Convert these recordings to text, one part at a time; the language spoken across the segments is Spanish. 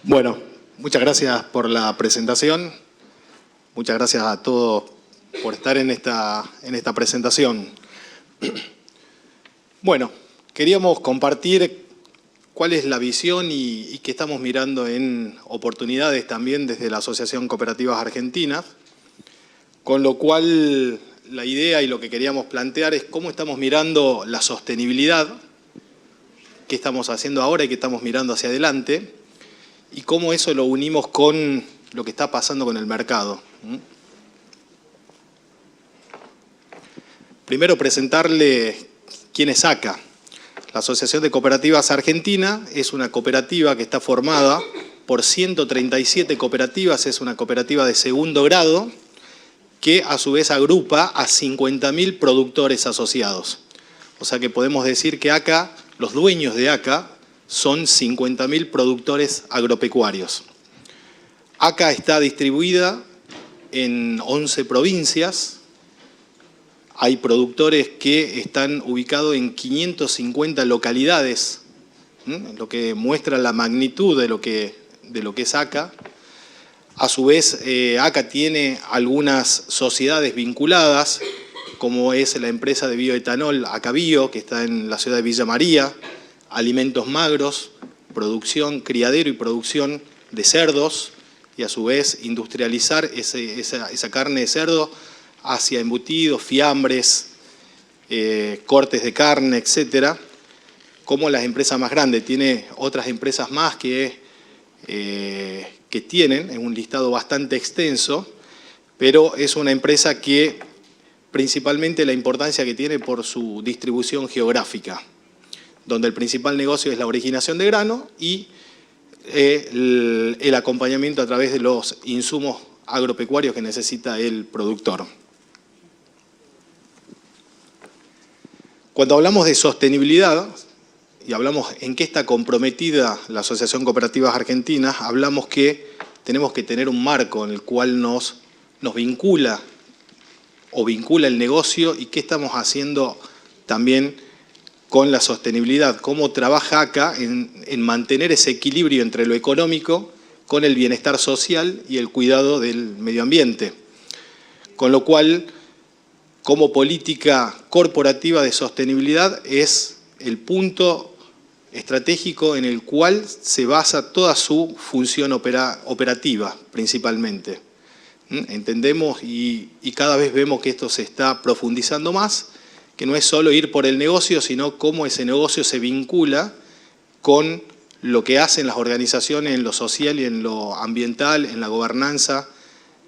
Bueno, muchas gracias por la presentación. Muchas gracias a todos por estar en esta presentación. Bueno, queríamos compartir cuál es la visión y qué estamos mirando en oportunidades también desde la Asociación Cooperativas Argentinas, con lo cual la idea y lo que queríamos plantear es cómo estamos mirando la sostenibilidad, qué estamos haciendo ahora y qué estamos mirando hacia adelante, y cómo eso lo unimos con lo que está pasando con el mercado. Primero presentarle quién es ACA. La Asociación de Cooperativas Argentina es una cooperativa que está formada por 137 cooperativas, es una cooperativa de segundo grado que a su vez agrupa a 50.000 productores asociados. O sea que podemos decir que ACA, los dueños de ACA, son 50.000 productores agropecuarios. ACA está distribuida en 11 provincias. Hay productores que están ubicados en 550 localidades, lo que muestra la magnitud de lo que es ACA. A su vez, ACA tiene algunas sociedades vinculadas, como es la empresa de bioetanol ACA Bio, que está en la ciudad de Villa María, alimentos magros, producción, criadero y producción de cerdos, y a su vez industrializar esa carne de cerdo hacia embutidos, fiambres, cortes de carne, etcétera, como las empresas más grandes. Tiene otras empresas más que tienen, es un listado bastante extenso, pero es una empresa que principalmente la importancia que tiene por su distribución geográfica, donde el principal negocio es la originación de grano y el acompañamiento a través de los insumos agropecuarios que necesita el productor. Cuando hablamos de sostenibilidad, y hablamos en qué está comprometida la Asociación Cooperativas Argentinas, hablamos que tenemos que tener un marco en el cual nos vincula o vincula el negocio y qué estamos haciendo también con la sostenibilidad, cómo trabaja ACA en mantener ese equilibrio entre lo económico con el bienestar social y el cuidado del medio ambiente. Con lo cual, como política corporativa de sostenibilidad es el punto estratégico en el cual se basa toda su función operativa, principalmente. Entendemos y cada vez vemos que esto se está profundizando más, que no es solo ir por el negocio, sino cómo ese negocio se vincula con lo que hacen las organizaciones en lo social y en lo ambiental, en la gobernanza,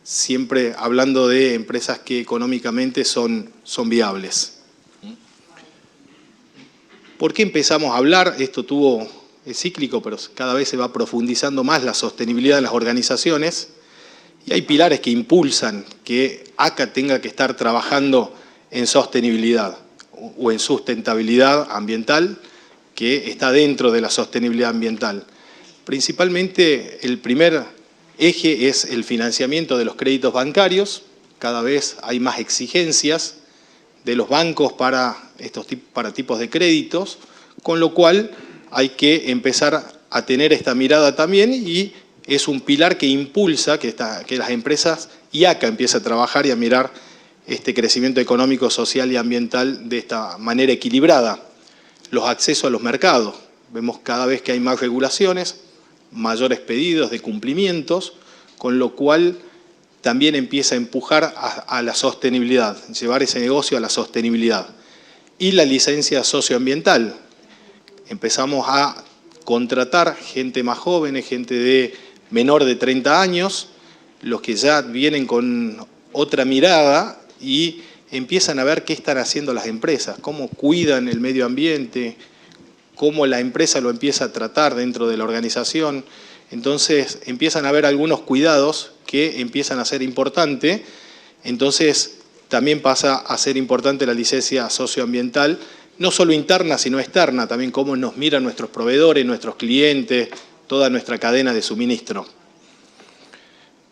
siempre hablando de empresas que económicamente son viables. ¿Por qué empezamos a hablar? Esto es cíclico, pero cada vez se va profundizando más la sostenibilidad de las organizaciones y hay pilares que impulsan que ACA tenga que estar trabajando en sostenibilidad o en sustentabilidad ambiental, que está dentro de la sostenibilidad ambiental. Principalmente el primer eje es el financiamiento de los créditos bancarios. Cada vez hay más exigencias de los bancos para tipos de créditos, con lo cual hay que empezar a tener esta mirada también y es un pilar que impulsa que las empresas y ACA empiece a trabajar y a mirar este crecimiento económico, social y ambiental de esta manera equilibrada. Los accesos a los mercados. Vemos cada vez que hay más regulaciones, mayores pedidos de cumplimientos, con lo cual también empieza a empujar a la sostenibilidad, llevar ese negocio a la sostenibilidad. Y la licencia socioambiental. Empezamos a contratar gente más joven, gente de menor de 30 años, los que ya vienen con otra mirada y empiezan a ver qué están haciendo las empresas, cómo cuidan el medio ambiente, cómo la empresa lo empieza a tratar dentro de la organización. Entonces empiezan a haber algunos cuidados que empiezan a ser importantes. Entonces también pasa a ser importante la licencia socioambiental, no solo interna sino externa, también cómo nos miran nuestros proveedores, nuestros clientes, toda nuestra cadena de suministro.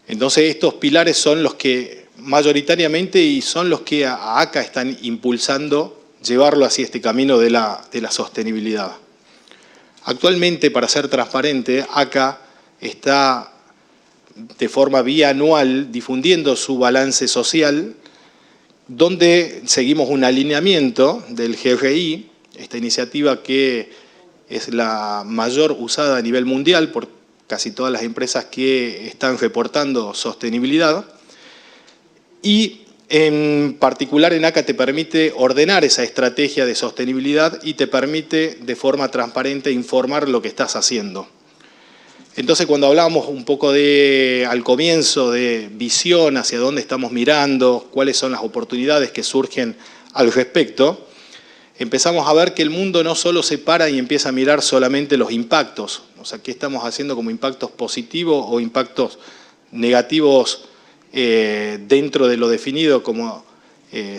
Entonces estos pilares son los que mayoritariamente y son los que a ACA están impulsando llevarlo hacia este camino de la sostenibilidad. Actualmente, para ser transparente, ACA está de forma bianual difundiendo su balance social, donde seguimos un alineamiento del GRI, esta iniciativa que es la mayor usada a nivel mundial por casi todas las empresas que están reportando sostenibilidad, y en particular en ACA te permite ordenar esa estrategia de sostenibilidad y te permite de forma transparente informar lo que estás haciendo. Entonces, cuando hablábamos un poco al comienzo de visión, hacia dónde estamos mirando, cuáles son las oportunidades que surgen al respecto, empezamos a ver que el mundo no solo se para y empieza a mirar solamente los impactos, o sea, qué estamos haciendo como impactos positivos o impactos negativos dentro de lo definido como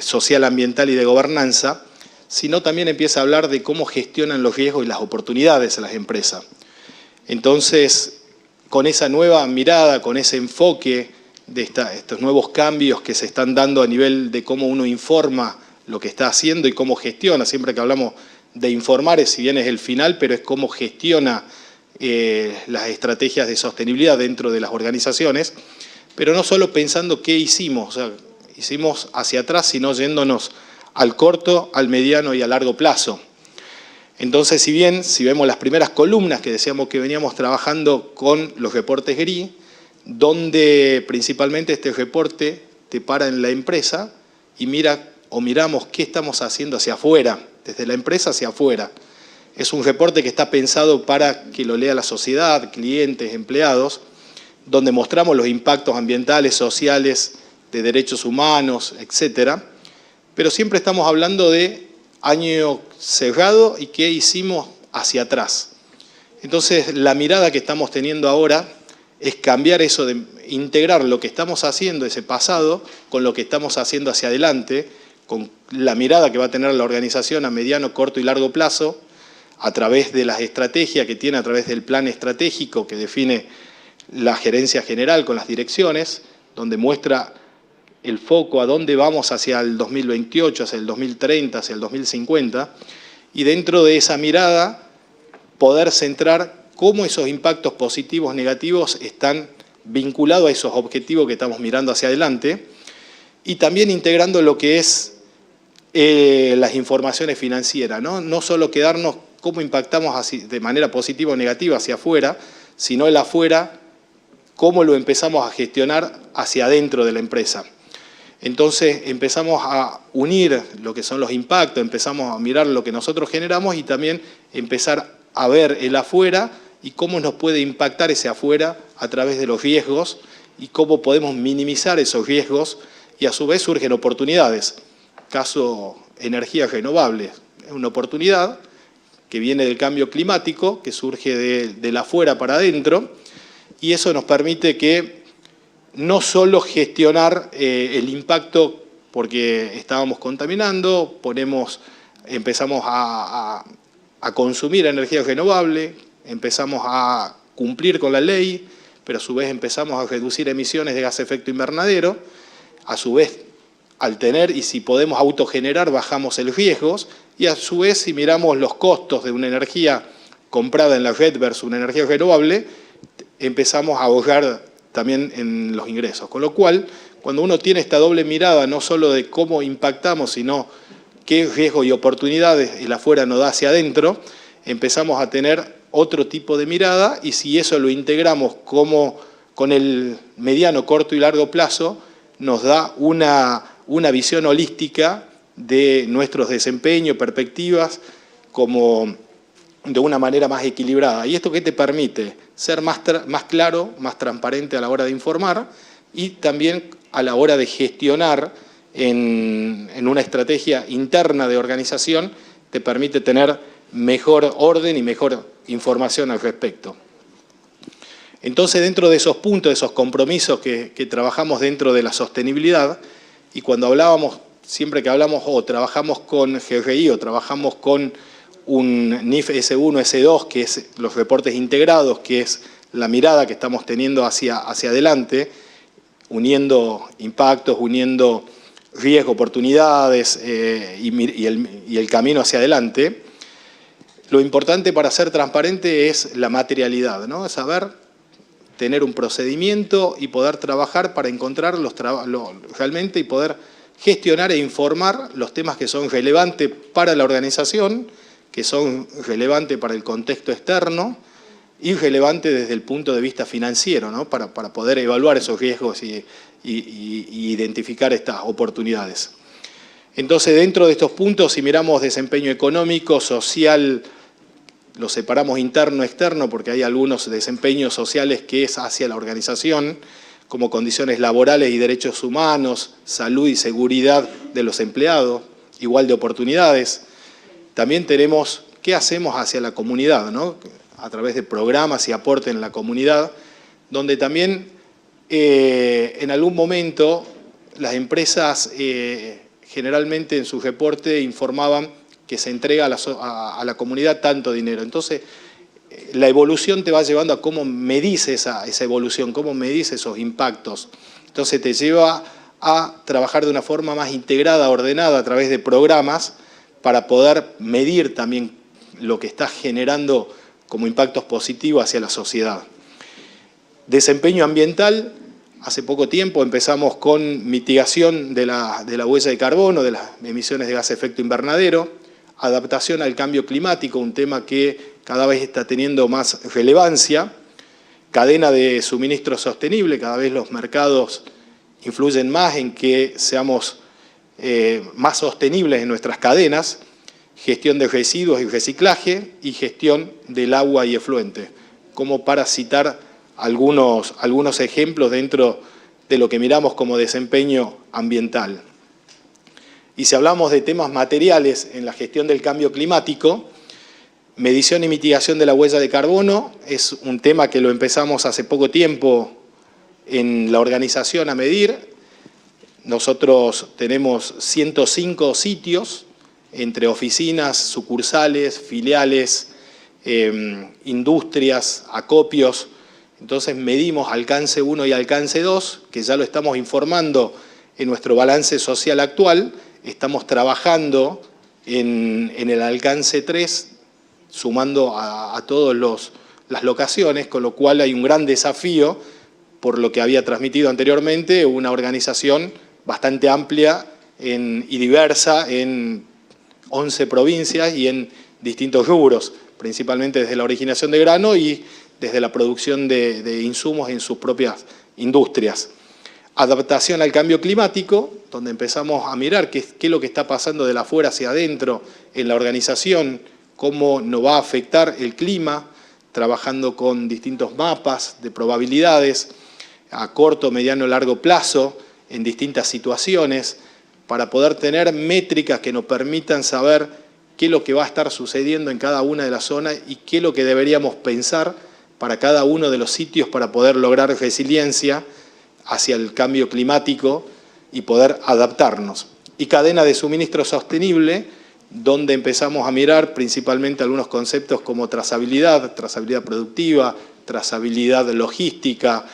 social, ambiental y de gobernanza, sino también empieza a hablar de cómo gestionan los riesgos y las oportunidades a las empresas. Entonces, con esa nueva mirada, con ese enfoque de estos nuevos cambios que se están dando a nivel de cómo uno informa lo que está haciendo y cómo gestiona, siempre que hablamos de informar, si bien es el final, pero es cómo gestiona las estrategias de sostenibilidad dentro de las organizaciones, pero no solo pensando qué hicimos, o sea, hicimos hacia atrás, sino yéndonos al corto, al mediano y a largo plazo. Entonces, si vemos las primeras columnas que decíamos que veníamos trabajando con los reportes GRI, donde principalmente este reporte te para en la empresa y miramos qué estamos haciendo hacia afuera, desde la empresa hacia afuera. Es un reporte que está pensado para que lo lea la sociedad, clientes, empleados, donde mostramos los impactos ambientales, sociales, de derechos humanos, etcétera, pero siempre estamos hablando de año cerrado y qué hicimos hacia atrás. Entonces, la mirada que estamos teniendo ahora es cambiar eso, de integrar lo que estamos haciendo, ese pasado, con lo que estamos haciendo hacia adelante, con la mirada que va a tener la organización a mediano, corto y largo plazo, a través de las estrategias que tiene, a través del plan estratégico que define la gerencia general con las direcciones, donde muestra el foco a dónde vamos hacia el 2028, hacia el 2030, hacia el 2050, y dentro de esa mirada poder centrar cómo esos impactos positivos, negativos están vinculados a esos objetivos que estamos mirando hacia adelante, y también integrando lo que es las informaciones financieras, ¿no? No solo quedarnos cómo impactamos así, de manera positiva o negativa hacia afuera, sino el afuera, cómo lo empezamos a gestionar hacia adentro de la empresa. Entonces empezamos a unir lo que son los impactos, empezamos a mirar lo que nosotros generamos y también empezar a ver el afuera y cómo nos puede impactar ese afuera a través de los riesgos y cómo podemos minimizar esos riesgos y a su vez surgen oportunidades. Caso energías renovables, es una oportunidad que viene del cambio climático, que surge del afuera para adentro, y eso nos permite que no solo gestionar el impacto porque estábamos contaminando, empezamos a consumir energía renovable, empezamos a cumplir con la ley, pero a su vez empezamos a reducir emisiones de gas de efecto invernadero, a su vez al tener, y si podemos autogenerar, bajamos el riesgo, y a su vez si miramos los costos de una energía comprada en la red versus una energía renovable, empezamos a ahorrar también en los ingresos. Con lo cual, cuando uno tiene esta doble mirada, no solo de cómo impactamos, sino qué riesgos y oportunidades el afuera nos da hacia adentro, empezamos a tener otro tipo de mirada y si eso lo integramos como con el mediano, corto y largo plazo, nos da una visión holística de nuestros desempeños, perspectivas, como de una manera más equilibrada. ¿Y esto qué te permite? Ser más claro, más transparente a la hora de informar y también a la hora de gestionar en una estrategia interna de organización, te permite tener mejor orden y mejor información al respecto. Entonces, dentro de esos puntos, de esos compromisos que trabajamos dentro de la sostenibilidad, y cuando hablábamos, siempre que hablamos o trabajamos con GRI o trabajamos con un NIF S1, S2, que es los reportes integrados, que es la mirada que estamos teniendo hacia adelante, uniendo impactos, uniendo riesgos, oportunidades y el camino hacia adelante. Lo importante para ser transparente es la materialidad, ¿no? Es saber tener un procedimiento y poder trabajar para encontrar realmente y poder gestionar e informar los temas que son relevantes para la organización, que son relevantes para el contexto externo y relevantes desde el punto de vista financiero, ¿no? Para poder evaluar esos riesgos y identificar estas oportunidades. Entonces, dentro de estos puntos, si miramos desempeño económico, social, lo separamos interno-externo porque hay algunos desempeños sociales que es hacia la organización, como condiciones laborales y derechos humanos, salud y seguridad de los empleados, igual de oportunidades. También tenemos qué hacemos hacia la comunidad, ¿no? A través de programas y aporte en la comunidad, donde también en algún momento las empresas generalmente en su reporte informaban que se entrega a la comunidad tanto dinero. Entonces, la evolución te va llevando a cómo medís esa evolución, cómo medís esos impactos. Entonces te lleva a trabajar de una forma más integrada, ordenada, a través de programas, para poder medir también lo que está generando como impactos positivos hacia la sociedad. Desempeño ambiental, hace poco tiempo empezamos con mitigación de la huella de carbono, de las emisiones de gas de efecto invernadero, adaptación al cambio climático, un tema que cada vez está teniendo más relevancia, cadena de suministro sostenible, cada vez los mercados influyen más en que seamos más sostenibles en nuestras cadenas, gestión de residuos y reciclaje y gestión del agua y efluente, como para citar algunos ejemplos dentro de lo que miramos como desempeño ambiental. Y si hablamos de temas materiales en la gestión del cambio climático, medición y mitigación de la huella de carbono es un tema que lo empezamos hace poco tiempo en la organización a medir. Nosotros tenemos 105 sitios entre oficinas, sucursales, filiales, industrias, acopios. Entonces medimos alcance 1 y alcance 2, que ya lo estamos informando en nuestro balance social actual. Estamos trabajando en el alcance 3, sumando a todas las locaciones, con lo cual hay un gran desafío, por lo que había transmitido anteriormente, una organización bastante amplia y diversa en 11 provincias y en distintos rubros, principalmente desde la originación de grano y desde la producción de insumos en sus propias industrias. Adaptación al cambio climático, donde empezamos a mirar qué es lo que está pasando de la afuera hacia adentro en la organización, cómo nos va a afectar el clima, trabajando con distintos mapas de probabilidades a corto, mediano, largo plazo, en distintas situaciones, para poder tener métricas que nos permitan saber qué es lo que va a estar sucediendo en cada una de las zonas y qué es lo que deberíamos pensar para cada uno de los sitios para poder lograr resiliencia hacia el cambio climático y poder adaptarnos. Y cadena de suministro sostenible, donde empezamos a mirar principalmente algunos conceptos como trazabilidad productiva, trazabilidad logística,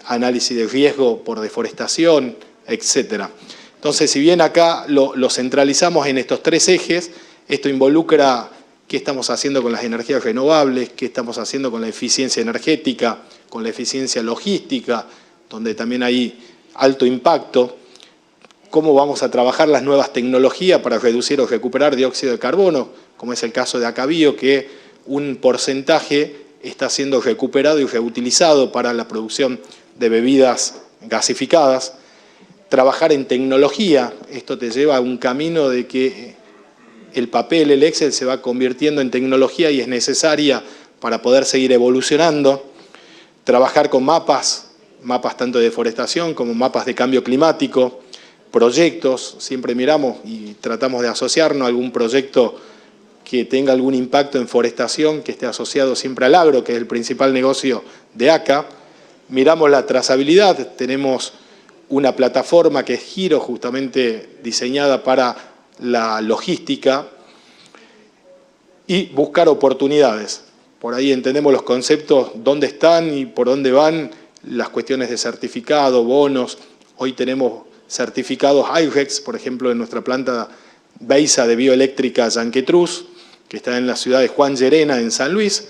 análisis de riesgo por deforestación, etc. Entonces, si bien acá lo centralizamos en estos 3 ejes, esto involucra qué estamos haciendo con las energías renovables, qué estamos haciendo con la eficiencia energética, con la eficiencia logística, donde también hay alto impacto, cómo vamos a trabajar las nuevas tecnologías para reducir o recuperar dióxido de carbono, como es el caso de Acabio, que un porcentaje está siendo recuperado y reutilizado para la producción de bebidas gasificadas. Trabajar en tecnología, esto te lleva a un camino de que el papel, el Excel, se va convirtiendo en tecnología y es necesaria para poder seguir evolucionando. Trabajar con mapas tanto de deforestación como mapas de cambio climático, proyectos, siempre miramos y tratamos de asociarnos a algún proyecto que tenga algún impacto en forestación, que esté asociado siempre al agro, que es el principal negocio de ACA. Miramos la trazabilidad, tenemos una plataforma que es Giro, justamente diseñada para la logística, y buscar oportunidades. Por ahí entendemos los conceptos, dónde están y por dónde van las cuestiones de certificado, bonos. Hoy tenemos certificados IREX, por ejemplo, en nuestra planta BEISA de bioeléctrica Yanquetruz, que está en la ciudad de Juan Llerena, en San Luis,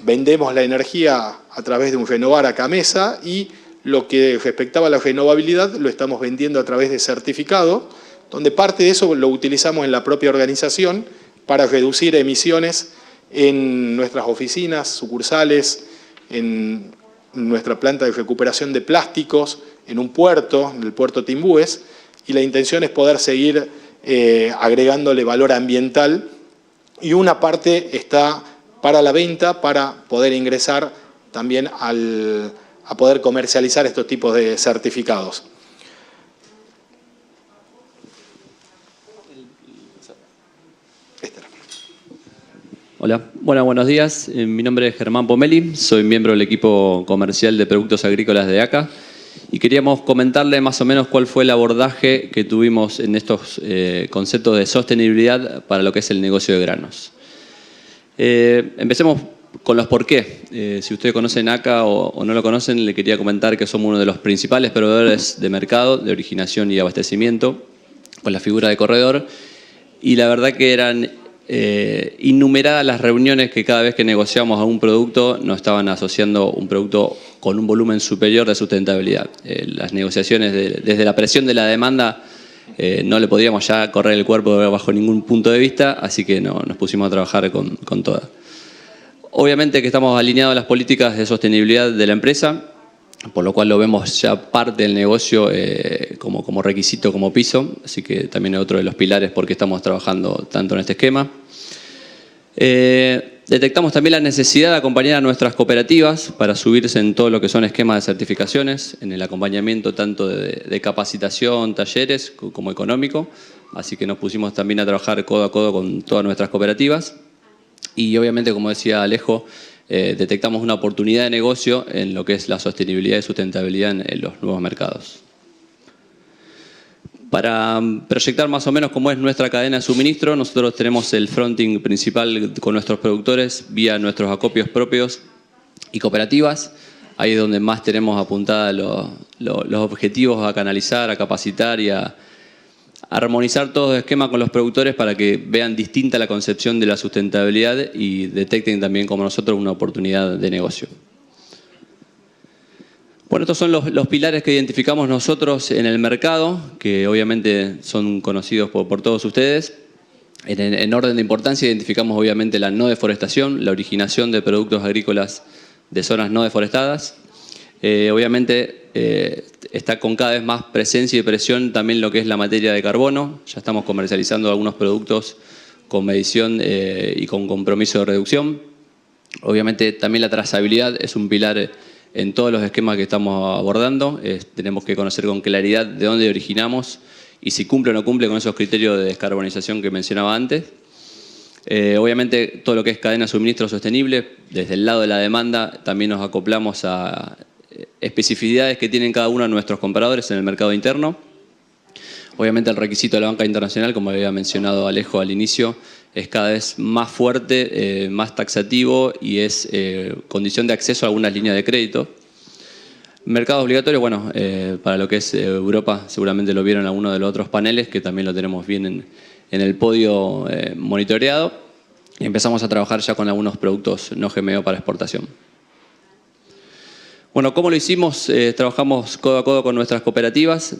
vendemos la energía a través de un Renovar a Camesa y lo que respectaba a la renovabilidad lo estamos vendiendo a través de certificado, donde parte de eso lo utilizamos en la propia organización para reducir emisiones en nuestras oficinas, sucursales, en nuestra planta de recuperación de plásticos, en un puerto, en el puerto Timbúes, y la intención es poder seguir agregándole valor ambiental, y una parte está para la venta, para poder ingresar también a poder comercializar estos tipos de certificados. Hola, buenos días. Mi nombre es Germán Pomeli, soy miembro del equipo comercial de productos agrícolas de ACA y queríamos comentarle más o menos cuál fue el abordaje que tuvimos en estos conceptos de sostenibilidad para lo que es el negocio de granos. Empecemos con los por qué. Si ustedes conocen ACA o no lo conocen, le quería comentar que somos uno de los principales proveedores de mercado, de originación y abastecimiento, con la figura de corredor, y la verdad que eran innumeradas las reuniones que cada vez que negociamos algún producto nos estaban asociando un producto con un volumen superior de sustentabilidad. Las negociaciones, desde la presión de la demanda, no le podíamos ya correr el cuerpo bajo ningún punto de vista, así que nos pusimos a trabajar con todas. Obviamente que estamos alineados a las políticas de sostenibilidad de la empresa, por lo cual lo vemos ya parte del negocio como requisito, como piso, así que también es otro de los pilares porque estamos trabajando tanto en este esquema. Detectamos también la necesidad de acompañar a nuestras cooperativas para subirse en todo lo que son esquemas de certificaciones, en el acompañamiento tanto de capacitación, talleres, como económico, así que nos pusimos también a trabajar codo a codo con todas nuestras cooperativas y obviamente, como decía Alejo, detectamos una oportunidad de negocio en lo que es la sostenibilidad y sustentabilidad en los nuevos mercados. Para proyectar más o menos cómo es nuestra cadena de suministro, nosotros tenemos el fronting principal con nuestros productores vía nuestros acopios propios y cooperativas. Ahí es donde más tenemos apuntadas los objetivos a canalizar, a capacitar y a armonizar todos los esquemas con los productores para que vean distinta la concepción de la sustentabilidad y detecten también como nosotros una oportunidad de negocio. Bueno, estos son los pilares que identificamos nosotros en el mercado, que obviamente son conocidos por todos ustedes. En orden de importancia identificamos obviamente la no deforestación, la originación de productos agrícolas de zonas no deforestadas. Obviamente está con cada vez más presencia y presión también lo que es la materia de carbono. Ya estamos comercializando algunos productos con medición y con compromiso de reducción. Obviamente también la trazabilidad es un pilar en todos los esquemas que estamos abordando. Tenemos que conocer con claridad de dónde originamos y si cumple o no cumple con esos criterios de descarbonización que mencionaba antes. Obviamente todo lo que es cadena de suministro sostenible, desde el lado de la demanda también nos acoplamos a especificidades que tienen cada uno de nuestros compradores en el mercado interno. Obviamente el requisito de la banca internacional, como había mencionado Alejo al inicio, es cada vez más fuerte, más taxativo y es condición de acceso a algunas líneas de crédito. Mercado obligatorio, bueno, para lo que es Europa, seguramente lo vieron en alguno de los otros paneles, que también lo tenemos bien en el podio monitoreado. Y empezamos a trabajar ya con algunos productos no GMO para exportación. Bueno, ¿cómo lo hicimos? Trabajamos codo a codo con nuestras cooperativas,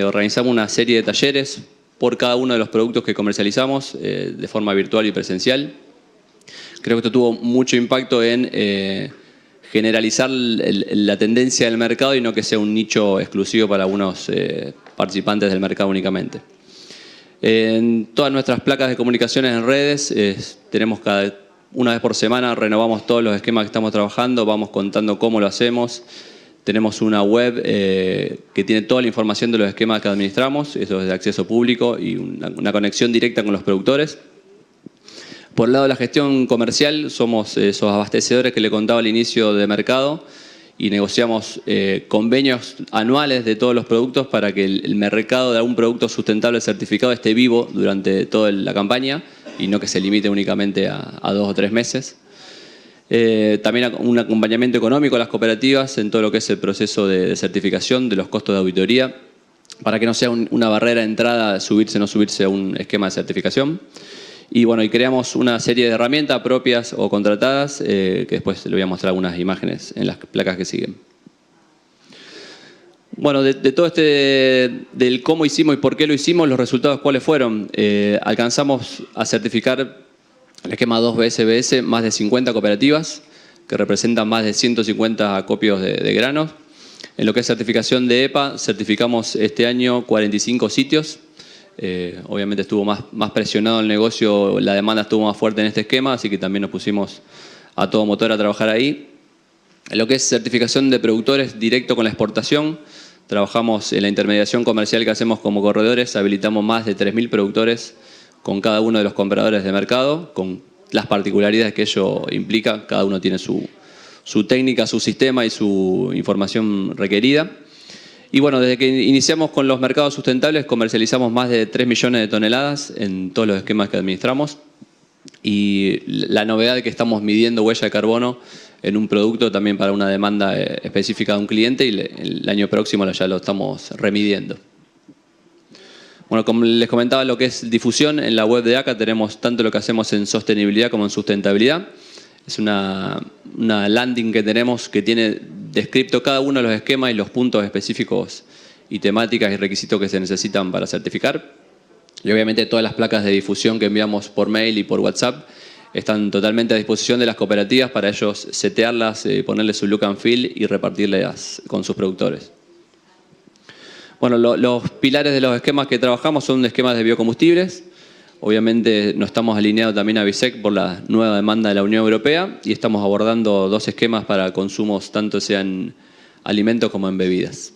organizamos una serie de talleres por cada uno de los productos que comercializamos de forma virtual y presencial. Creo que esto tuvo mucho impacto en generalizar la tendencia del mercado y no que sea un nicho exclusivo para algunos participantes del mercado únicamente. En todas nuestras placas de comunicaciones en redes tenemos una vez por semana, renovamos todos los esquemas que estamos trabajando, vamos contando cómo lo hacemos. Tenemos una web que tiene toda la información de los esquemas que administramos, eso es de acceso público y una conexión directa con los productores. Por el lado de la gestión comercial, somos esos abastecedores que le contaba al inicio de mercado y negociamos convenios anuales de todos los productos para que el mercado de algún producto sustentable certificado esté vivo durante toda la campaña y no que se limite únicamente a 2 o 3 meses. También un acompañamiento económico a las cooperativas en todo lo que es el proceso de certificación de los costos de auditoría para que no sea una barrera de entrada subirse o no subirse a un esquema de certificación. Y bueno, y creamos una serie de herramientas propias o contratadas, que después le voy a mostrar algunas imágenes en las placas que siguen. Bueno, de todo del cómo hicimos y por qué lo hicimos, los resultados cuáles fueron. Alcanzamos a certificar el esquema 2BSBS más de 50 cooperativas, que representan más de 150 acopios de granos. En lo que es certificación de EPA, certificamos este año 45 sitios. Obviamente estuvo más presionado el negocio, la demanda estuvo más fuerte en este esquema, así que también nos pusimos a todo motor a trabajar ahí. En lo que es certificación de productores directo con la exportación, trabajamos en la intermediación comercial que hacemos como corredores, habilitamos más de 3.000 productores con cada uno de los compradores de mercado, con las particularidades que ello implica, cada uno tiene su técnica, su sistema y su información requerida. Y bueno, desde que iniciamos con los mercados sustentables, comercializamos más de 3 millones de toneladas en todos los esquemas que administramos. Y la novedad es que estamos midiendo huella de carbono en un producto también para una demanda específica de un cliente, y el año próximo ya lo estamos remidiendo. Bueno, como les comentaba, lo que es difusión en la web de ACA, tenemos tanto lo que hacemos en sostenibilidad como en sustentabilidad. Es una landing que tenemos que tiene descrito cada uno de los esquemas y los puntos específicos y temáticas y requisitos que se necesitan para certificar. Y obviamente todas las placas de difusión que enviamos por mail y por WhatsApp están totalmente a disposición de las cooperativas para ellos setearlas, ponerle su look and feel y repartirlas con sus productores. Bueno, los pilares de los esquemas que trabajamos son esquemas de biocombustibles. Obviamente no estamos alineados también a BISEC por la nueva demanda de la Unión Europea, y estamos abordando 2 esquemas para consumos tanto sean alimentos como en bebidas.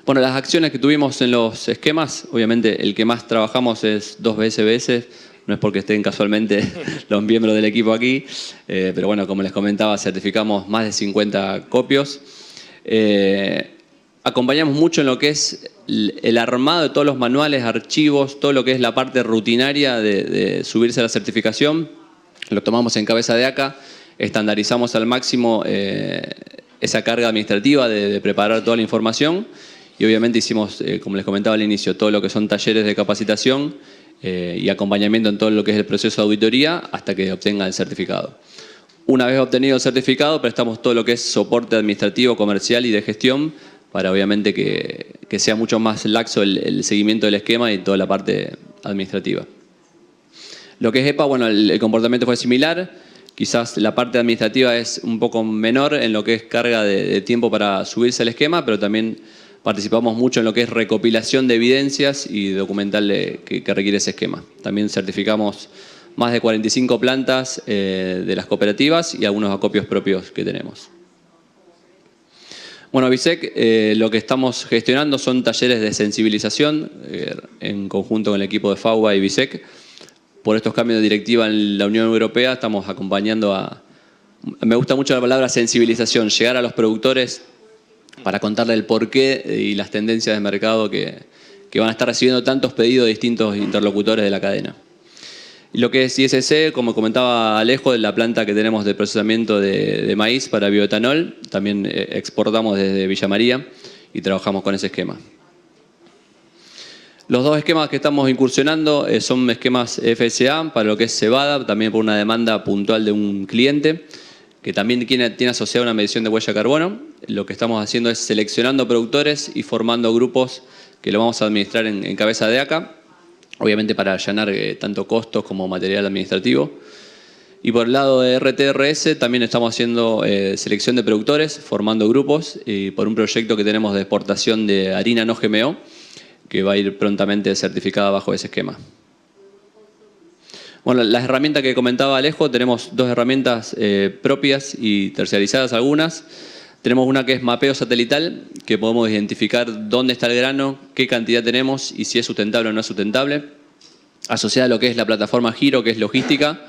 Bueno, las acciones que tuvimos en los esquemas, obviamente el que más trabajamos es 2BSBS, no es porque estén casualmente los miembros del equipo aquí, pero bueno, como les comentaba, certificamos más de 50 copios. Acompañamos mucho en lo que es el armado de todos los manuales, archivos, todo lo que es la parte rutinaria de subirse a la certificación. Lo tomamos en cabeza de ACA, estandarizamos al máximo esa carga administrativa de preparar toda la información, y obviamente hicimos, como les comentaba al inicio, todo lo que son talleres de capacitación y acompañamiento en todo lo que es el proceso de auditoría hasta que obtenga el certificado. Una vez obtenido el certificado, prestamos todo lo que es soporte administrativo, comercial y de gestión, para obviamente que sea mucho más laxo el seguimiento del esquema y toda la parte administrativa. Lo que es EPA, bueno, el comportamiento fue similar. Quizás la parte administrativa es un poco menor en lo que es carga de tiempo para subirse al esquema, pero también participamos mucho en lo que es recopilación de evidencias y documental que requiere ese esquema. También certificamos más de 45 plantas de las cooperativas y algunos acopios propios que tenemos. Bueno, BISEC, lo que estamos gestionando son talleres de sensibilización en conjunto con el equipo de FAUBA y BISEC. Por estos cambios de directiva en la Unión Europea estamos acompañando me gusta mucho la palabra sensibilización, llegar a los productores para contarle el porqué y las tendencias de mercado que van a estar recibiendo tantos pedidos de distintos interlocutores de la cadena. Y lo que es ISC, como comentaba Alejo, de la planta que tenemos de procesamiento de maíz para bioetanol, también exportamos desde Villa María y trabajamos con ese esquema. Los 2 esquemas que estamos incursionando son esquemas FSA para lo que es cebada, también por una demanda puntual de un cliente, que también tiene asociada una medición de huella de carbono. Lo que estamos haciendo es seleccionando productores y formando grupos que lo vamos a administrar en cabeza de ACA, obviamente para allanar tanto costos como material administrativo. Y por el lado de RTRS también estamos haciendo selección de productores, formando grupos, y por un proyecto que tenemos de exportación de harina no GMO, que va a ir prontamente certificada bajo ese esquema. Bueno, las herramientas que comentaba Alejo, tenemos 2 herramientas propias y terciarizadas algunas. Tenemos una que es mapeo satelital, que podemos identificar dónde está el grano, qué cantidad tenemos y si es sustentable o no es sustentable. Asociada a lo que es la plataforma Giro, que es logística,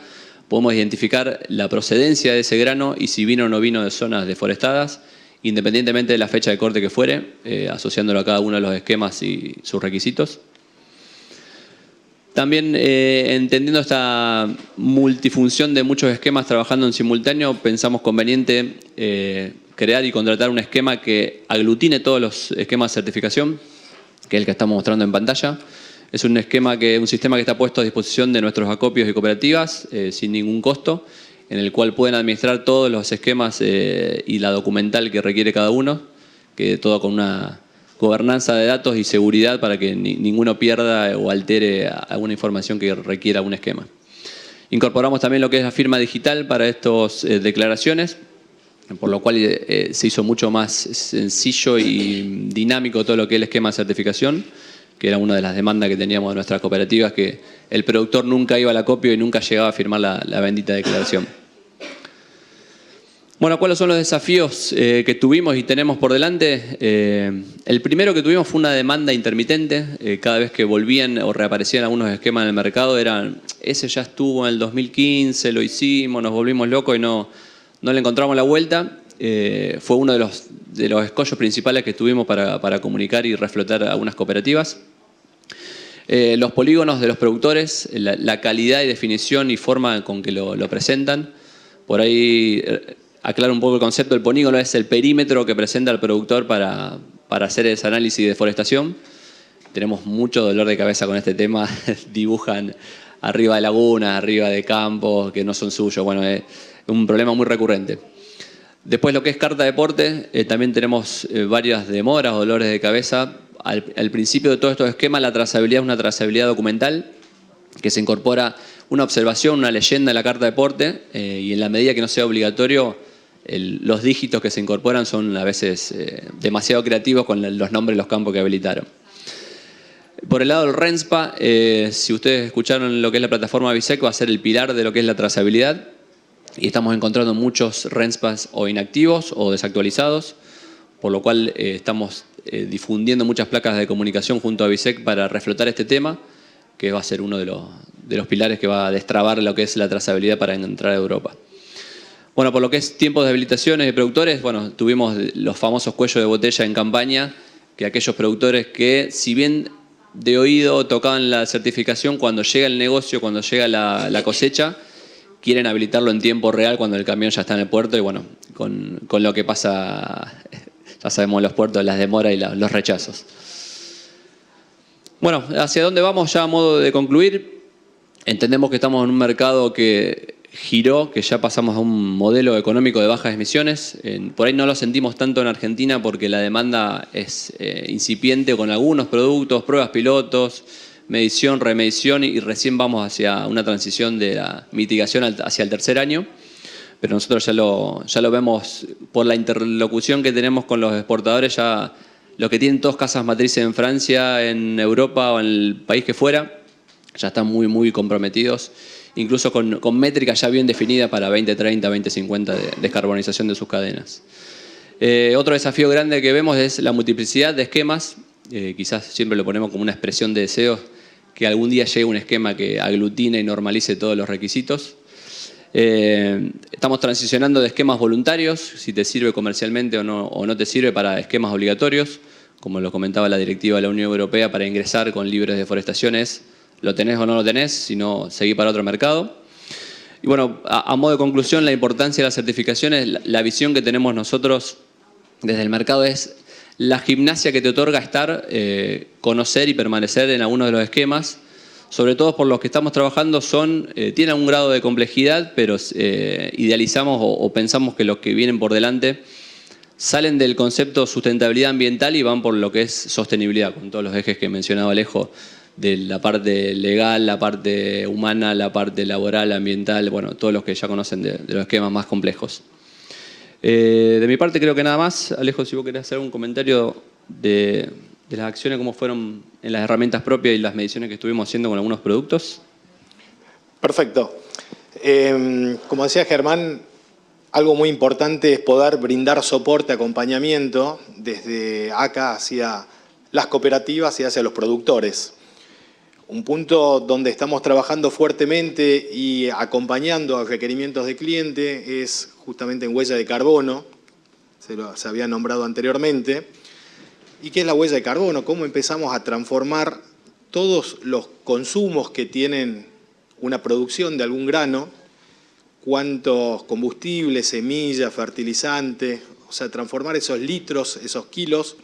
podemos identificar la procedencia de ese grano y si vino o no vino de zonas deforestadas, independientemente de la fecha de corte que fuere, asociándolo a cada uno de los esquemas y sus requisitos. También entendiendo esta multifunción de muchos esquemas trabajando en simultáneo, pensamos conveniente crear y contratar un esquema que aglutine todos los esquemas de certificación, que es el que estamos mostrando en pantalla. Es un sistema que está puesto a disposición de nuestros acopios y cooperativas sin ningún costo, en el cual pueden administrar todos los esquemas y la documental que requiere cada uno, que todo con una gobernanza de datos y seguridad para que ninguno pierda o altere alguna información que requiera un esquema. Incorporamos también lo que es la firma digital para estas declaraciones, por lo cual se hizo mucho más sencillo y dinámico todo lo que es el esquema de certificación, que era una de las demandas que teníamos de nuestras cooperativas, que el productor nunca iba al acopio y nunca llegaba a firmar la bendita declaración. Bueno, ¿cuáles son los desafíos que tuvimos y tenemos por delante? El primero que tuvimos fue una demanda intermitente. Cada vez que volvían o reaparecían algunos esquemas en el mercado, ese ya estuvo en el 2015, lo hicimos, nos volvimos locos y no le encontramos la vuelta. Fue uno de los escollos principales que tuvimos para comunicar y reflotar algunas cooperativas. Los polígonos de los productores, la calidad y definición y forma con que lo presentan. Por ahí aclaro un poco el concepto. El polígono es el perímetro que presenta el productor para hacer ese análisis de deforestación. Tenemos mucho dolor de cabeza con este tema. Dibujan arriba de lagunas, arriba de campos que no son suyos. Bueno, es un problema muy recurrente. Después lo que es carta de porte, también tenemos varias demoras o dolores de cabeza. Al principio de todos estos esquemas, la trazabilidad es una trazabilidad documental que se incorpora una observación, una leyenda en la carta de porte y en la medida que no sea obligatorio, los dígitos que se incorporan son a veces demasiado creativos con los nombres de los campos que habilitaron. Por el lado del RENSPA, si ustedes escucharon lo que es la plataforma ABISEC, va a ser el pilar de lo que es la trazabilidad. Y estamos encontrando muchos RENSPAs o inactivos o desactualizados, por lo cual estamos difundiendo muchas placas de comunicación junto a ABISEC para reflotar este tema, que va a ser uno de los pilares que va a destrabar lo que es la trazabilidad para entrar a Europa. Bueno, por lo que es tiempos de habilitaciones de productores, bueno, tuvimos los famosos cuellos de botella en campaña, que aquellos productores que, si bien de oído tocaban la certificación, cuando llega el negocio, cuando llega la cosecha, quieren habilitarlo en tiempo real cuando el camión ya está en el puerto y bueno, con lo que pasa, ya sabemos los puertos, las demoras y los rechazos. Bueno, ¿hacia dónde vamos ya a modo de concluir? Entendemos que estamos en un mercado que giró, que ya pasamos a un modelo económico de bajas emisiones. Por ahí no lo sentimos tanto en Argentina porque la demanda es incipiente con algunos productos, pruebas pilotos, medición, remedición y recién vamos hacia una transición de la mitigación hacia el tercer año. Pero nosotros ya lo vemos por la interlocución que tenemos con los exportadores, ya los que tienen dos casas matrices en Francia, en Europa o en el país que fuera, ya están muy, muy comprometidos, incluso con métricas ya bien definidas para 2030, 2050 de descarbonización de sus cadenas. Otro desafío grande que vemos es la multiplicidad de esquemas. Quizás siempre lo ponemos como una expresión de deseos, que algún día llegue un esquema que aglutine y normalice todos los requisitos. Estamos transicionando de esquemas voluntarios, si te sirve comercialmente o no te sirve, para esquemas obligatorios, como lo comentaba la directiva de la Unión Europea, para ingresar con libres deforestaciones, lo tenés o no lo tenés, sino seguir para otro mercado. Y bueno, a modo de conclusión, la importancia de las certificaciones, la visión que tenemos nosotros desde el mercado es la gimnasia que te otorga estar, conocer y permanecer en algunos de los esquemas, sobre todo por los que estamos trabajando, tienen un grado de complejidad, pero idealizamos o pensamos que los que vienen por delante salen del concepto sustentabilidad ambiental y van por lo que es sostenibilidad, con todos los ejes que mencionaba Alejo, de la parte legal, la parte humana, la parte laboral, ambiental, bueno, todos los que ya conocen de los esquemas más complejos. De mi parte creo que nada más. Alejo, si vos querés hacer un comentario de las acciones, cómo fueron en las herramientas propias y las mediciones que estuvimos haciendo con algunos productos. Perfecto. Como decía Germán, algo muy importante es poder brindar soporte, acompañamiento desde acá hacia las cooperativas y hacia los productores. Un punto donde estamos trabajando fuertemente y acompañando a requerimientos de cliente es justamente en huella de carbono, se había nombrado anteriormente. ¿Y qué es la huella de carbono? ¿Cómo empezamos a transformar todos los consumos que tienen una producción de algún grano? ¿Cuántos combustibles, semillas, fertilizantes? O sea, transformar esos litros, esos kilos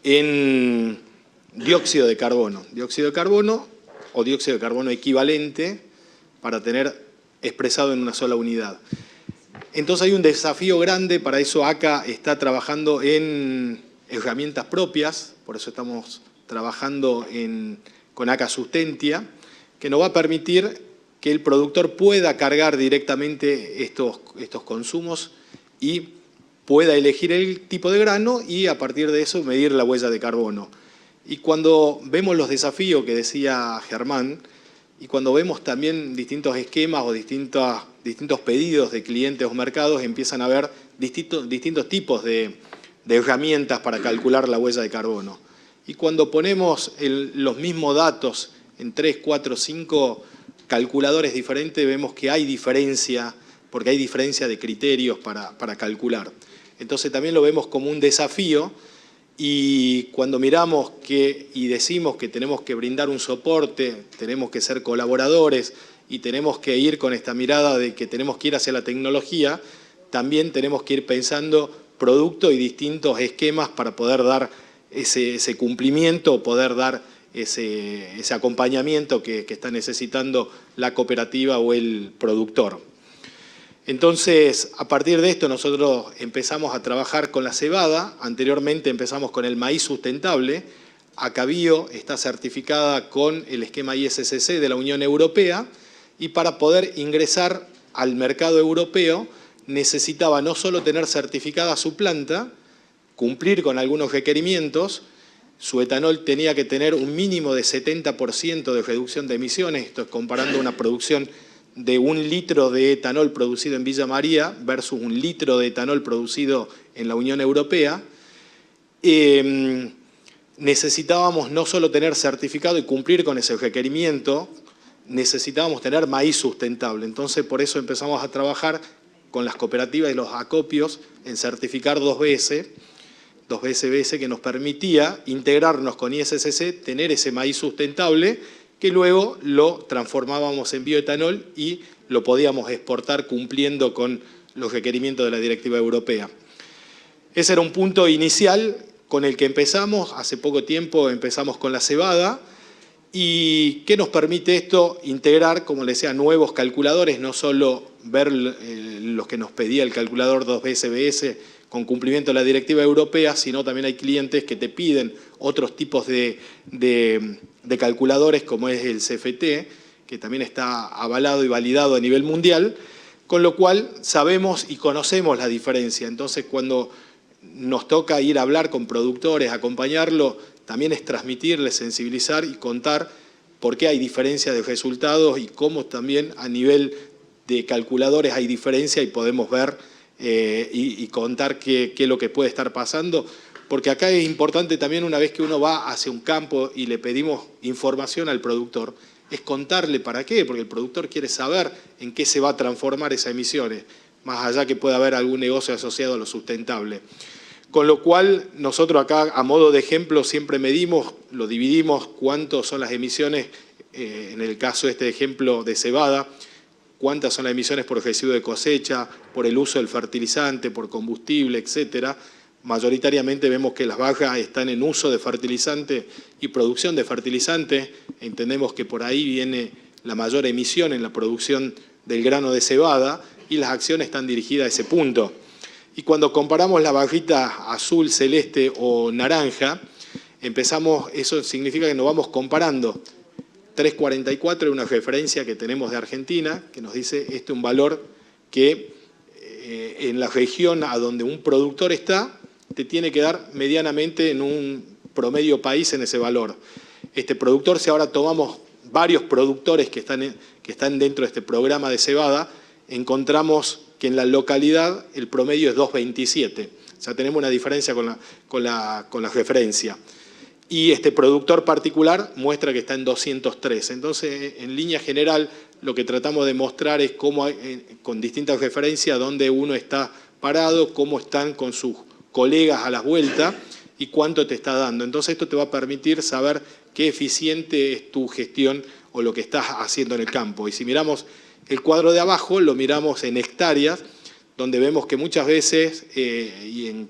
en dióxido de carbono o dióxido de carbono equivalente para tener expresado en una sola unidad. Entonces hay un desafío grande, para eso ACA está trabajando en herramientas propias, por eso estamos trabajando con ACA Sustentia, que nos va a permitir que el productor pueda cargar directamente estos consumos y pueda elegir el tipo de grano y a partir de eso medir la huella de carbono. Y cuando vemos los desafíos que decía Germán, y cuando vemos también distintos esquemas o distintos pedidos de clientes o mercados, empiezan a haber distintos tipos de herramientas para calcular la huella de carbono. Y cuando ponemos los mismos datos en 3, 4, 5 calculadores diferentes, vemos que hay diferencia, porque hay diferencia de criterios para calcular. Entonces también lo vemos como un desafío, y cuando miramos y decimos que tenemos que brindar un soporte, tenemos que ser colaboradores y tenemos que ir con esta mirada de que tenemos que ir hacia la tecnología, también tenemos que ir pensando producto y distintos esquemas para poder dar ese cumplimiento, poder dar ese acompañamiento que está necesitando la cooperativa o el productor. Entonces, a partir de esto nosotros empezamos a trabajar con la cebada. Anteriormente empezamos con el maíz sustentable. ACA Bio está certificada con el esquema ISCC de la Unión Europea, y para poder ingresar al mercado europeo necesitaba no solo tener certificada su planta, cumplir con algunos requerimientos. Su etanol tenía que tener un mínimo de 70% de reducción de emisiones, esto es comparando una producción de 1 litro de etanol producido en Villa María versus 1 litro de etanol producido en la Unión Europea. Necesitábamos no solo tener certificado y cumplir con ese requerimiento, necesitábamos tener maíz sustentable. Entonces, por eso empezamos a trabajar con las cooperativas y los acopios en certificar 2BS, que nos permitía integrarnos con ISCC, tener ese maíz sustentable, que luego lo transformábamos en bioetanol y lo podíamos exportar cumpliendo con los requerimientos de la directiva europea. Ese era un punto inicial con el que empezamos. Hace poco tiempo empezamos con la cebada. ¿Y qué nos permite esto? Integrar, como les decía, nuevos calculadores, no solo ver los que nos pedía el calculador 2BSBS con cumplimiento de la directiva europea, sino también hay clientes que te piden otros tipos de calculadores, como es el CFT, que también está avalado y validado a nivel mundial, con lo cual sabemos y conocemos la diferencia. Entonces, cuando nos toca ir a hablar con productores, acompañarlo, también es transmitirles, sensibilizar y contar por qué hay diferencia de resultados y cómo también a nivel de calculadores hay diferencia, y podemos ver y contar qué es lo que puede estar pasando. Porque acá es importante también, una vez que uno va hacia un campo y le pedimos información al productor, es contarle para qué, porque el productor quiere saber en qué se va a transformar esas emisiones, más allá que pueda haber algún negocio asociado a lo sustentable. Con lo cual, nosotros acá, a modo de ejemplo, siempre medimos, lo dividimos, cuántas son las emisiones, en el caso de este ejemplo de cebada, cuántas son las emisiones por residuo de cosecha, por el uso del fertilizante, por combustible, etcétera. Mayoritariamente vemos que las bajas están en uso de fertilizante y producción de fertilizante. Entendemos que por ahí viene la mayor emisión en la producción del grano de cebada, y las acciones están dirigidas a ese punto. Y cuando comparamos la bajita azul, celeste o naranja, eso significa que nos vamos comparando. 3.44 es una referencia que tenemos de Argentina, que nos dice este es un valor que en la región a donde un productor está, te tiene que dar medianamente en un promedio país en ese valor. Este productor, si ahora tomamos varios productores que están dentro de este programa de cebada, encontramos que en la localidad el promedio es 2.27. O sea, tenemos una diferencia con la referencia. Y este productor particular muestra que está en 203. Entonces, en línea general, lo que tratamos de mostrar es cómo, con distintas referencias, dónde uno está parado, cómo están con sus colegas a las vueltas y cuánto te está dando. Entonces, esto te va a permitir saber qué eficiente es tu gestión o lo que estás haciendo en el campo. Y si miramos el cuadro de abajo, lo miramos en hectáreas, donde vemos que muchas veces, y en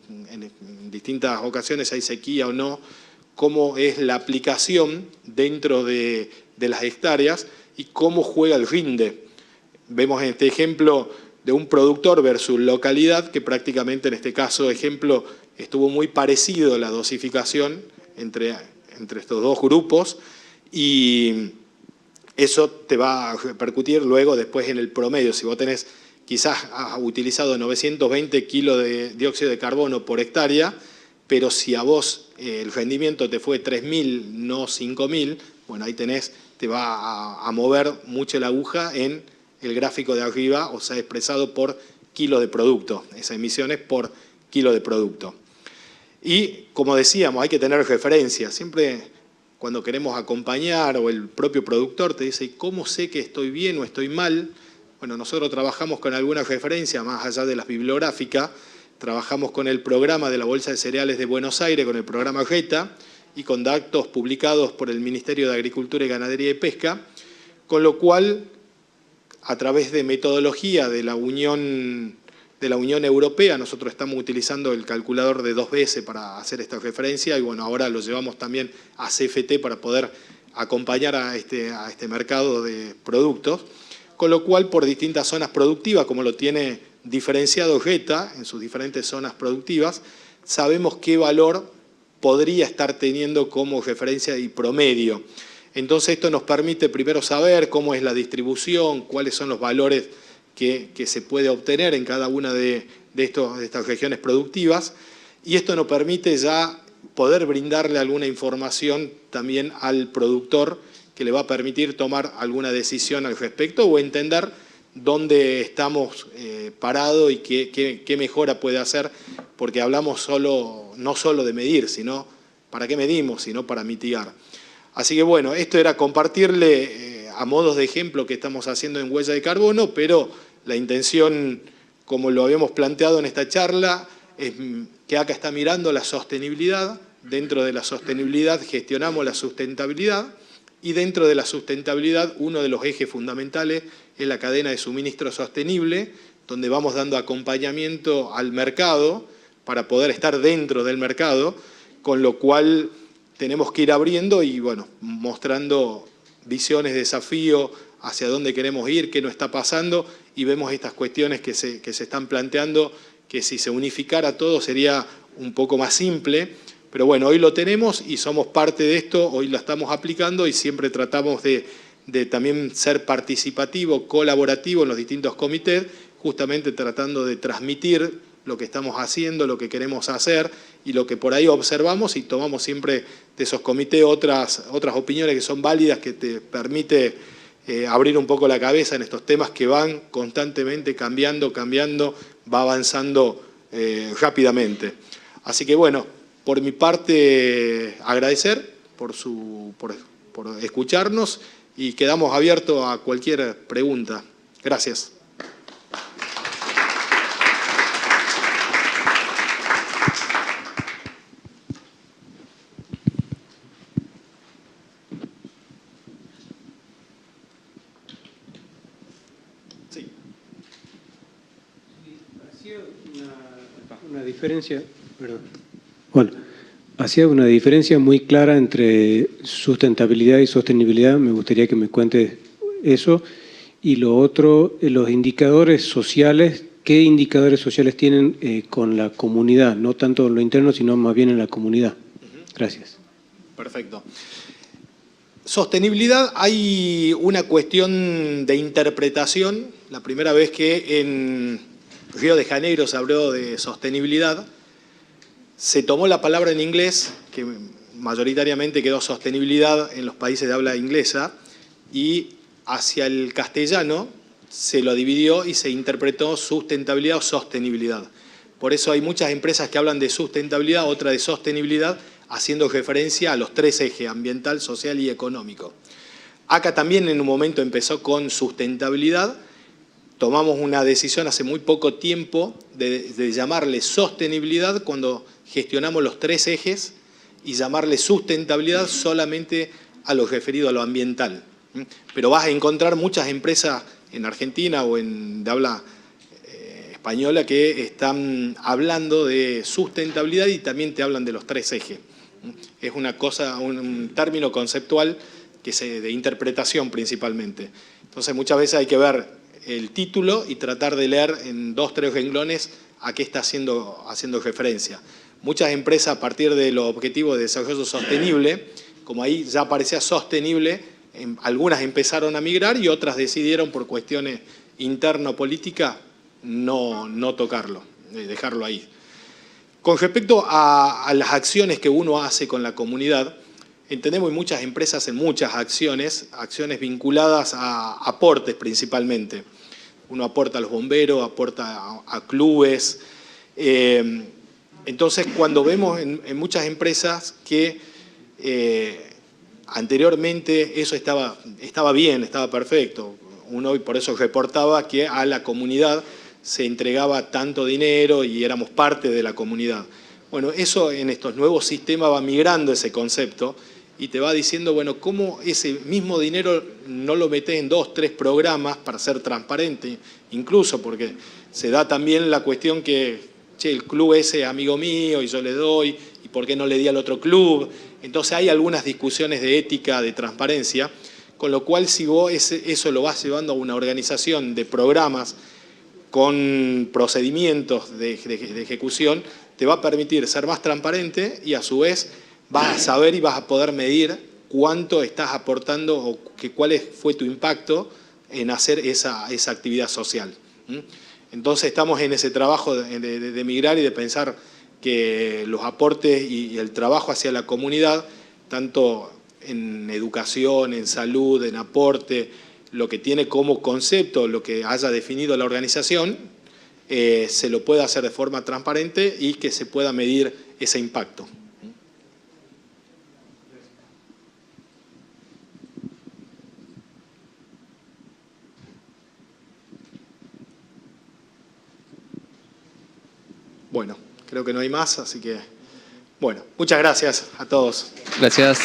distintas ocasiones hay sequía o no, cómo es la aplicación dentro de las hectáreas y cómo juega el rinde. Vemos en este ejemplo de un productor versus localidad, que prácticamente en este caso, ejemplo, estuvo muy parecido la dosificación entre estos dos grupos, y eso te va a repercutir luego después en el promedio. Si vos tenés, quizás has utilizado 920 kilos de dióxido de carbono por hectárea, pero si a vos el rendimiento te fue 3.000, no 5.000, bueno, ahí te va a mover mucho la aguja en el gráfico de arriba, o sea, expresado por kilo de producto, esas emisiones por kilo de producto. Y, como decíamos, hay que tener referencia. Siempre cuando queremos acompañar, o el propio productor te dice, ¿cómo sé que estoy bien o estoy mal? Bueno, nosotros trabajamos con alguna referencia, más allá de las bibliográficas, trabajamos con el programa de la Bolsa de Cereales de Buenos Aires, con el programa GETA, y con datos publicados por el Ministerio de Agricultura y Ganadería y Pesca, con lo cual, a través de metodología de la Unión Europea, nosotros estamos utilizando el calculador de 2BS para hacer esta referencia, y bueno, ahora lo llevamos también a CFT para poder acompañar a este mercado de productos, con lo cual por distintas zonas productivas, como lo tiene diferenciado GETA en sus diferentes zonas productivas, sabemos qué valor podría estar teniendo como referencia y promedio. Entonces esto nos permite primero saber cómo es la distribución, cuáles son los valores que se puede obtener en cada una de estas regiones productivas, y esto nos permite ya poder brindarle alguna información también al productor que le va a permitir tomar alguna decisión al respecto o entender dónde estamos parados y qué mejora puede hacer, porque hablamos no solo de medir, sino para qué medimos, sino para mitigar. Así que bueno, esto era compartirle a modos de ejemplo que estamos haciendo en huella de carbono, pero la intención, como lo habíamos planteado en esta charla, es que acá está mirando la sostenibilidad. Dentro de la sostenibilidad gestionamos la sustentabilidad, y dentro de la sustentabilidad uno de los ejes fundamentales es la cadena de suministro sostenible, donde vamos dando acompañamiento al mercado para poder estar dentro del mercado, con lo cual tenemos que ir abriendo y bueno, mostrando visiones, desafíos, hacia dónde queremos ir, qué nos está pasando, y vemos estas cuestiones que se están planteando, que si se unificara todo sería un poco más simple, pero bueno, hoy lo tenemos y somos parte de esto, hoy lo estamos aplicando y siempre tratamos de también ser participativo, colaborativo en los distintos comités, justamente tratando de transmitir lo que estamos haciendo, lo que queremos hacer y lo que por ahí observamos, y tomamos siempre de esos comités otras opiniones que son válidas, que te permite abrir un poco la cabeza en estos temas que van constantemente cambiando, va avanzando rápidamente. Así que bueno, por mi parte agradecer por escucharnos y quedamos abiertos a cualquier pregunta. Gracias. Hacía una diferencia muy clara entre sustentabilidad y sostenibilidad. Me gustaría que me cuentes eso. Y lo otro, los indicadores sociales. ¿Qué indicadores sociales tienen con la comunidad? No tanto en lo interno, sino más bien en la comunidad. Gracias. Perfecto. Sostenibilidad, hay una cuestión de interpretación. La primera vez que en Río de Janeiro se habló de sostenibilidad, se tomó la palabra en inglés, que mayoritariamente quedó sostenibilidad en los países de habla inglesa, y hacia el castellano se lo dividió y se interpretó sustentabilidad o sostenibilidad. Por eso hay muchas empresas que hablan de sustentabilidad, otra de sostenibilidad, haciendo referencia a los tres ejes: ambiental, social y económico. Acá también en un momento empezó con sustentabilidad. Tomamos una decisión hace muy poco tiempo de llamarle sostenibilidad cuando gestionamos los tres ejes, y llamarle sustentabilidad solamente a lo referido a lo ambiental. Pero vas a encontrar muchas empresas en Argentina o de habla española que están hablando de sustentabilidad y también te hablan de los tres ejes. es una cosa, un término conceptual de interpretación principalmente. Entonces muchas veces hay que ver el título y tratar de leer en 2 o 3 renglones a qué está haciendo referencia. Muchas empresas, a partir de los objetivos de desarrollo sostenible, como ahí ya aparecía sostenible, algunas empezaron a migrar y otras decidieron por cuestiones interno-políticas no tocarlo, dejarlo ahí. Con respecto a las acciones que uno hace con la comunidad, entendemos en muchas empresas en muchas acciones vinculadas a aportes principalmente. Uno aporta a los bomberos, aporta a clubes. Entonces, cuando vemos en muchas empresas que anteriormente eso estaba bien, estaba perfecto, uno por eso reportaba que a la comunidad se entregaba tanto dinero y éramos parte de la comunidad. Bueno, eso en estos nuevos sistemas va migrando ese concepto y te va diciendo, bueno, cómo ese mismo dinero no lo metes en 2 o 3 programas para ser transparente, incluso porque se da también la cuestión que, che, el club ese es amigo mío y yo le doy, y por qué no le di al otro club. Entonces hay algunas discusiones de ética, de transparencia, con lo cual si vos eso lo vas llevando a una organización de programas con procedimientos de ejecución, te va a permitir ser más transparente y a su vez vas a saber y vas a poder medir cuánto estás aportando o cuál fue tu impacto en hacer esa actividad social. Entonces estamos en ese trabajo de migrar y de pensar que los aportes y el trabajo hacia la comunidad, tanto en educación, en salud, en aporte, lo que tiene como concepto, lo que haya definido la organización, se lo pueda hacer de forma transparente y que se pueda medir ese impacto. Bueno, creo que no hay más, así que, bueno, muchas gracias a todos. Gracias.